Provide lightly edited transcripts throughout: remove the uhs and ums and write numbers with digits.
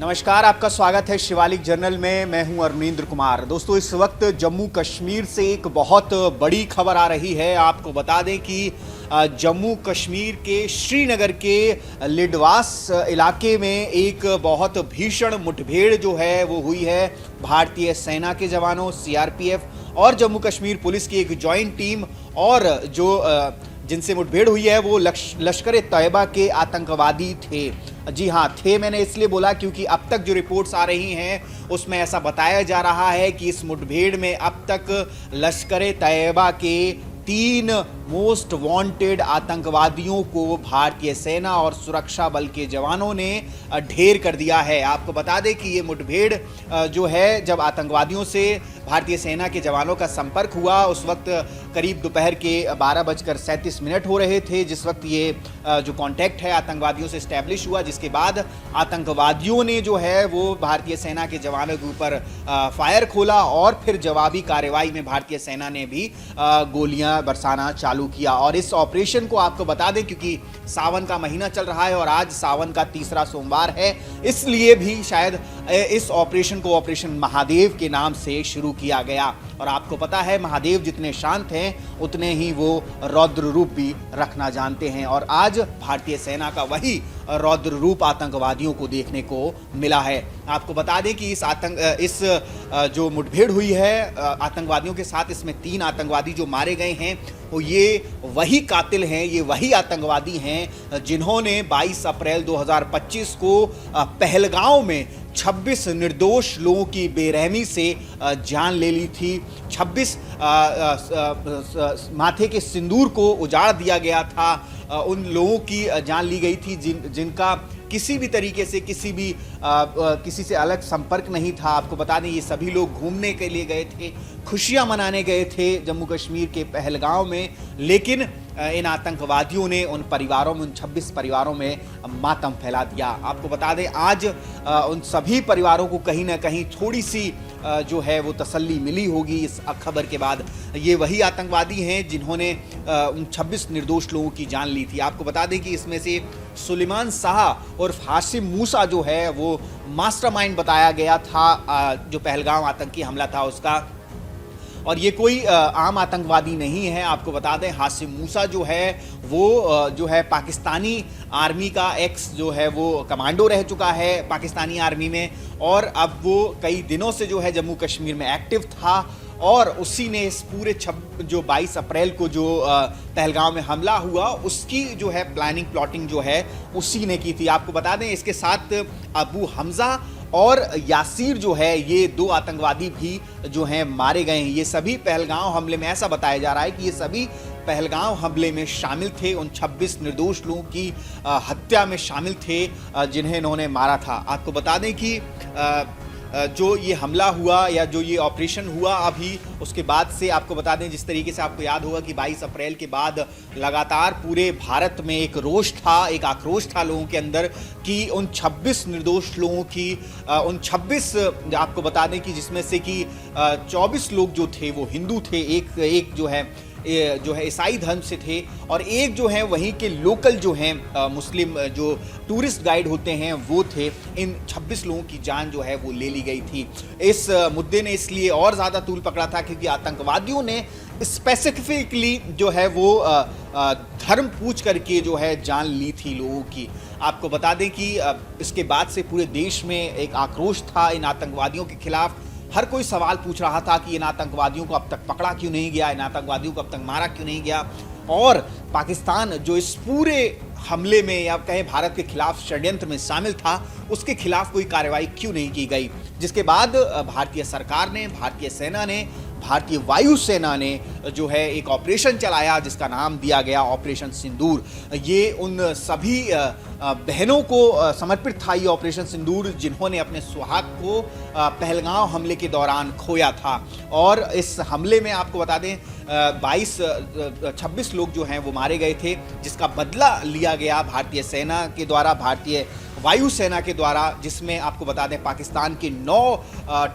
नमस्कार, आपका स्वागत है शिवालिक जर्नल में। मैं हूं अरुणेंद्र कुमार। दोस्तों, इस वक्त जम्मू कश्मीर से एक बहुत बड़ी खबर आ रही है। आपको बता दें कि जम्मू कश्मीर के श्रीनगर के लिडवास इलाके में एक बहुत भीषण मुठभेड़ जो है वो हुई है। भारतीय सेना के जवानों, सीआरपीएफ और जम्मू कश्मीर पुलिस की एक जॉइंट टीम और जिनसे मुठभेड़ हुई है वो लश्कर ए तैयबा के आतंकवादी थे। जी हाँ, थे मैंने इसलिए बोला क्योंकि अब तक जो रिपोर्ट्स आ रही हैं उसमें ऐसा बताया जा रहा है कि इस मुठभेड़ में अब तक लश्कर ए तैयबा के 3 मोस्ट वांटेड आतंकवादियों को भारतीय सेना और सुरक्षा बल के जवानों ने ढेर कर दिया है। आपको बता दें कि ये मुठभेड़ जो है, जब आतंकवादियों से भारतीय सेना के जवानों का संपर्क हुआ उस वक्त करीब दोपहर के 12:37 हो रहे थे, जिस वक्त ये जो कांटेक्ट है आतंकवादियों से इस्टेब्लिश हुआ, जिसके बाद आतंकवादियों ने जो है वो भारतीय सेना के जवानों के ऊपर फायर खोला और फिर जवाबी कार्रवाई में भारतीय सेना ने भी गोलियां बरसाना चालू किया। और इस ऑपरेशन को आपको बता दें, क्योंकि सावन का महीना चल रहा है और आज सावन का तीसरा सोमवार है, इसलिए भी शायद इस ऑपरेशन को ऑपरेशन महादेव के नाम से शुरू किया गया। और आपको पता है, महादेव जितने शांत हैं उतने ही वो रौद्र रूप भी रखना जानते हैं। और आज भारतीय सेना का वही रौद्र रूप आतंकवादियों को देखने को मिला है। आपको बता दें कि इस जो मुठभेड़ हुई है आतंकवादियों के साथ, इसमें 3 आतंकवादी जो मारे गए हैं वो ये वही कातिल हैं, ये वही आतंकवादी हैं जिन्होंने 22 अप्रैल 2025 को पहलगांव में 26 निर्दोष लोगों की बेरहमी से जान ले ली थी। 26 माथे के सिंदूर को उजाड़ दिया गया था। उन लोगों की जान ली गई थी जिनका किसी भी तरीके से किसी से अलग संपर्क नहीं था। आपको बता दें, ये सभी लोग घूमने के लिए गए थे, खुशियां मनाने गए थे जम्मू कश्मीर के पहलगांव में, लेकिन इन आतंकवादियों ने उन 26 परिवारों में मातम फैला दिया। आपको बता दें, आज उन सभी परिवारों को कहीं ना कहीं थोड़ी सी जो है वो तसल्ली मिली होगी इस खबर के बाद। ये वही आतंकवादी हैं जिन्होंने उन 26 निर्दोष लोगों की जान ली थी। आपको बता दें कि इसमें से सुलेमान शाह और हाशिम मूसा जो है वो मास्टरमाइंड बताया गया था जो पहलगाम आतंकी हमला था उसका। और ये कोई आम आतंकवादी नहीं है। आपको बता दें, हाशिम मूसा जो है वो जो है पाकिस्तानी आर्मी का जो है वो कमांडो रह चुका है पाकिस्तानी आर्मी में, और अब वो कई दिनों से जो है जम्मू कश्मीर में एक्टिव था। और उसी ने इस पूरे जो 22 अप्रैल को जो पहलगाम में हमला हुआ उसकी जो है प्लानिंग जो है उसी ने की थी। आपको बता दें, इसके साथ अबू हमजा और यासीर जो है, ये 2 आतंकवादी भी जो हैं मारे गए हैं। ये सभी पहलगाम हमले में, ऐसा बताया जा रहा है कि ये सभी पहलगाम हमले में शामिल थे, उन 26 निर्दोष लोगों की हत्या में शामिल थे जिन्हें इन्होंने मारा था। आपको बता दें कि जो ये हमला हुआ या जो ये ऑपरेशन हुआ अभी, उसके बाद से आपको बता दें, जिस तरीके से आपको याद होगा कि 22 अप्रैल के बाद लगातार पूरे भारत में एक रोष था, एक आक्रोश था लोगों के अंदर कि उन 26 निर्दोष लोगों की उन 26 आपको बता दें कि जिसमें से कि 24 लोग जो थे वो हिंदू थे, एक जो है ईसाई धर्म से थे, और एक जो है वहीं के लोकल जो हैं मुस्लिम जो टूरिस्ट गाइड होते हैं वो थे। इन 26 लोगों की जान जो है वो ले ली गई थी। इस मुद्दे ने इसलिए और ज़्यादा तूल पकड़ा था क्योंकि आतंकवादियों ने स्पेसिफिकली जो है वो धर्म पूछ करके जो है जान ली थी लोगों की। आपको बता दें कि इसके बाद से पूरे देश में एक आक्रोश था इन आतंकवादियों के खिलाफ। हर कोई सवाल पूछ रहा था कि इन आतंकवादियों को अब तक पकड़ा क्यों नहीं गया, इन आतंकवादियों को अब तक मारा क्यों नहीं गया, और पाकिस्तान जो इस पूरे हमले में या कहें भारत के खिलाफ षड्यंत्र में शामिल था उसके खिलाफ कोई कार्रवाई क्यों नहीं की गई। जिसके बाद भारतीय सरकार ने, भारतीय सेना ने, भारतीय वायुसेना ने जो है एक ऑपरेशन चलाया जिसका नाम दिया गया ऑपरेशन सिंदूर। ये उन सभी बहनों को समर्पित था ये ऑपरेशन सिंदूर जिन्होंने अपने सुहाग को पहलगाम हमले के दौरान खोया था। और इस हमले में आपको बता दें 26 लोग जो हैं वो मारे गए थे, जिसका बदला लिया गया भारतीय सेना के द्वारा, भारतीय वायुसेना के द्वारा, जिसमें आपको बता दें पाकिस्तान के 9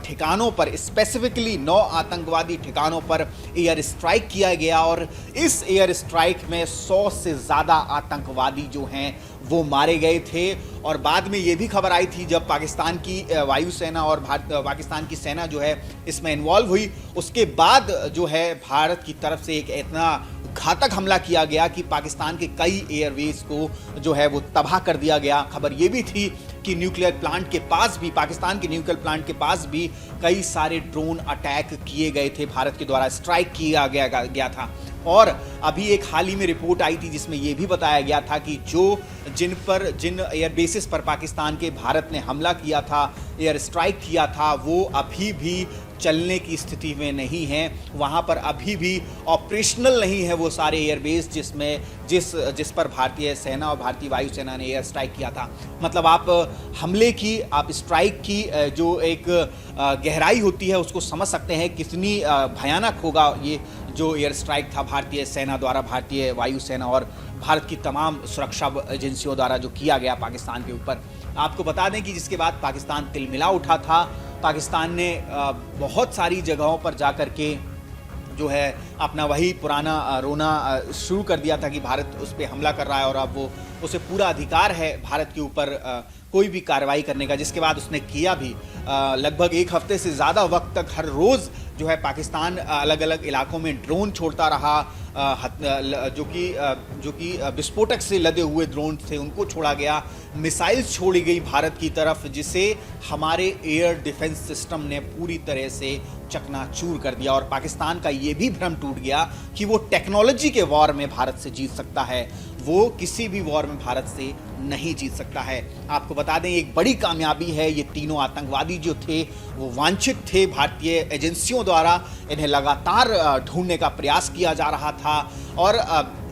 ठिकानों पर, स्पेसिफिकली 9 आतंकवादी ठिकानों पर एयर स्ट्राइक किया गया। और इस एयर स्ट्राइक में 100 से ज़्यादा आतंकवादी जो हैं वो मारे गए थे। और बाद में ये भी खबर आई थी जब पाकिस्तान की वायुसेना और पाकिस्तान की सेना जो है इसमें इन्वॉल्व हुई, उसके बाद जो है भारत की तरफ से एक इतना घातक हमला किया गया कि पाकिस्तान के कई एयरवेज को जो है वो तबाह कर दिया गया। खबर ये भी थी कि न्यूक्लियर प्लांट के पास भी, पाकिस्तान के न्यूक्लियर प्लांट के पास भी कई सारे ड्रोन अटैक किए गए थे, भारत के द्वारा स्ट्राइक किया गया था। और अभी एक हाल ही में रिपोर्ट आई थी जिसमें यह भी बताया गया था कि जिन एयरबेसिस पर पाकिस्तान के भारत ने हमला किया था, एयर स्ट्राइक किया था, वो अभी भी चलने की स्थिति में नहीं हैं। वहाँ पर अभी भी ऑपरेशनल नहीं है वो सारे एयरबेस जिस पर भारतीय सेना और भारतीय वायुसेना ने एयर स्ट्राइक किया था। मतलब आप हमले की, आप स्ट्राइक की जो एक गहराई होती है उसको समझ सकते हैं कितनी भयानक होगा ये जो एयर स्ट्राइक था भारतीय सेना द्वारा, भारतीय वायुसेना और भारत की तमाम सुरक्षा एजेंसियों द्वारा जो किया गया पाकिस्तान के ऊपर। आपको बता दें कि जिसके बाद पाकिस्तान तिलमिला उठा था। पाकिस्तान ने बहुत सारी जगहों पर जाकर के जो है अपना वही पुराना रोना शुरू कर दिया था कि भारत उस पर हमला कर रहा है और अब वो उसे पूरा अधिकार है भारत के ऊपर कोई भी कार्रवाई करने का, जिसके बाद उसने किया भी। लगभग एक हफ्ते से ज़्यादा वक्त तक हर रोज़ जो है पाकिस्तान अलग अलग इलाकों में ड्रोन छोड़ता रहा, जो कि विस्फोटक से लदे हुए ड्रोन थे उनको छोड़ा गया, मिसाइल्स छोड़ी गई भारत की तरफ, जिसे हमारे एयर डिफेंस सिस्टम ने पूरी तरह से चकनाचूर कर दिया। और पाकिस्तान का ये भी भ्रम टूट गया कि वो टेक्नोलॉजी के वॉर में भारत से जीत सकता है, वो किसी भी वॉर में भारत से नहीं जीत सकता है। आपको बता दें एक बड़ी कामयाबी है, ये तीनों आतंकवादी जो थे वो वांछित थे, भारतीय एजेंसियों द्वारा इन्हें लगातार ढूंढने का प्रयास किया जा रहा था। और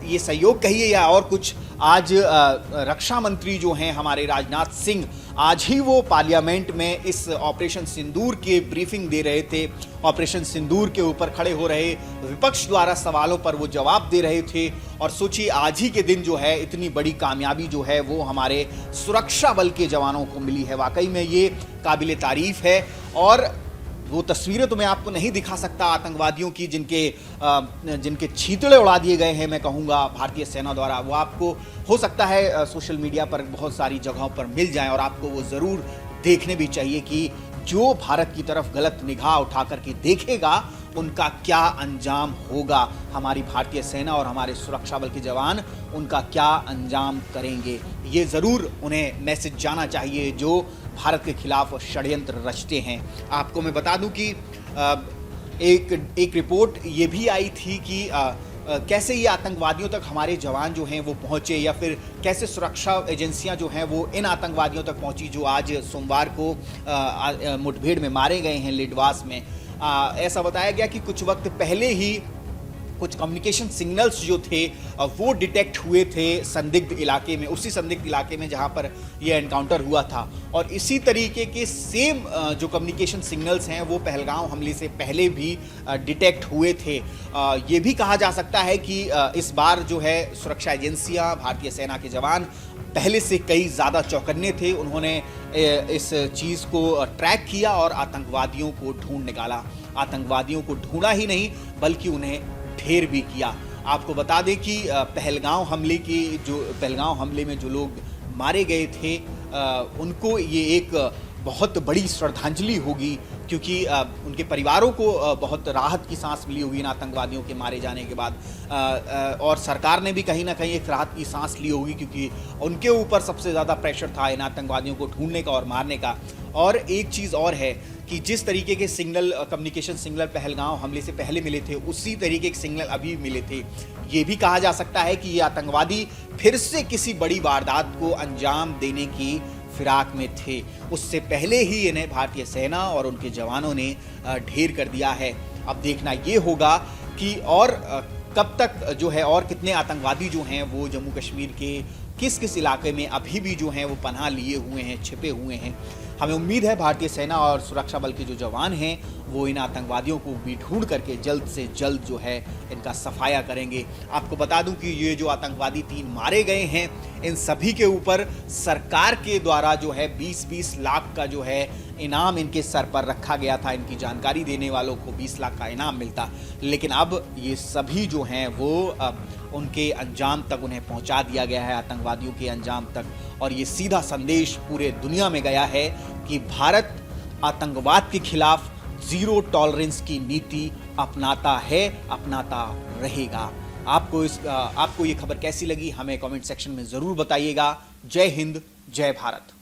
ये सहयोग कहिए या और कुछ, आज रक्षा मंत्री जो हैं हमारे राजनाथ सिंह, आज ही वो पार्लियामेंट में इस ऑपरेशन सिंदूर की ब्रीफिंग दे रहे थे। ऑपरेशन सिंदूर के ऊपर खड़े हो रहे विपक्ष द्वारा सवालों पर वो जवाब दे रहे थे। और सोचिए आज ही के दिन जो है इतनी बड़ी कामयाबी जो है वो हमारे सुरक्षा बल के जवानों को मिली है। वाकई में ये काबिले तारीफ है। और वो तस्वीरें तो मैं आपको नहीं दिखा सकता आतंकवादियों की जिनके छींतड़े उड़ा दिए गए हैं, मैं कहूँगा भारतीय सेना द्वारा। वो आपको हो सकता है सोशल मीडिया पर बहुत सारी जगहों पर मिल जाएं और आपको वो ज़रूर देखने भी चाहिए कि जो भारत की तरफ गलत निगाह उठा करके देखेगा उनका क्या अंजाम होगा। हमारी भारतीय सेना और हमारे सुरक्षा बल के जवान उनका क्या अंजाम करेंगे, ये ज़रूर उन्हें मैसेज जाना चाहिए जो भारत के खिलाफ षड्यंत्र रचते हैं। आपको मैं बता दूं कि एक रिपोर्ट ये भी आई थी कि कैसे ये आतंकवादियों तक हमारे जवान जो हैं वो पहुँचे, या फिर कैसे सुरक्षा एजेंसियां जो हैं वो इन आतंकवादियों तक पहुँची जो आज सोमवार को मुठभेड़ में मारे गए हैं लिडवास में। ऐसा बताया गया कि कुछ वक्त पहले ही कुछ कम्युनिकेशन सिग्नल्स जो थे वो डिटेक्ट हुए थे संदिग्ध इलाके में, उसी संदिग्ध इलाके में जहां पर ये एनकाउंटर हुआ था। और इसी तरीके के सेम जो कम्युनिकेशन सिग्नल्स हैं वो पहलगाम हमले से पहले भी डिटेक्ट हुए थे। ये भी कहा जा सकता है कि इस बार जो है सुरक्षा एजेंसियां, भारतीय सेना के जवान पहले से कई ज़्यादा चौकन्ने थे। उन्होंने इस चीज़ को ट्रैक किया और आतंकवादियों को ढूंढ निकाला। आतंकवादियों को ढूंढा ही नहीं बल्कि उन्हें ढेर भी किया। आपको बता दें कि पहलगाम हमले में जो लोग मारे गए थे उनको ये एक बहुत बड़ी श्रद्धांजलि होगी, क्योंकि उनके परिवारों को बहुत राहत की सांस मिली होगी इन आतंकवादियों के मारे जाने के बाद। और सरकार ने भी कहीं ना कहीं एक राहत की सांस ली होगी, क्योंकि उनके ऊपर सबसे ज़्यादा प्रेशर था इन आतंकवादियों को ढूंढने का और मारने का। और एक चीज़ और है कि जिस तरीके के सिग्नल, कम्युनिकेशन सिग्नल पहलगाम हमले से पहले मिले थे, उसी तरीके के सिग्नल अभी मिले थे। ये भी कहा जा सकता है कि ये आतंकवादी फिर से किसी बड़ी वारदात को अंजाम देने की फिराक में थे। उससे पहले ही इन्हें भारतीय सेना और उनके जवानों ने ढेर कर दिया है। अब देखना ये होगा कि और कब तक जो है और कितने आतंकवादी जो हैं वो जम्मू कश्मीर के किस किस इलाके में अभी भी जो हैं वो पनाह लिए हुए हैं, छिपे हुए हैं। हमें उम्मीद है भारतीय सेना और सुरक्षा बल के जो जवान हैं वो इन आतंकवादियों को भी ढूंढ करके जल्द से जल्द जो है इनका सफाया करेंगे। आपको बता दूं कि ये जो आतंकवादी 3 मारे गए हैं, इन सभी के ऊपर सरकार के द्वारा जो है 20-20 लाख का जो है इनाम इनके सर पर रखा गया था। इनकी जानकारी देने वालों को 20 लाख का इनाम मिलता, लेकिन अब ये सभी जो हैं वो उनके अंजाम तक उन्हें पहुंचा दिया गया है, आतंकवादियों के अंजाम तक। और ये सीधा संदेश पूरे दुनिया में गया है कि भारत आतंकवाद के खिलाफ जीरो टॉलरेंस की नीति अपनाता है, अपनाता रहेगा। आपको ये खबर कैसी लगी हमें कमेंट सेक्शन में जरूर बताइएगा। जय हिंद, जय भारत।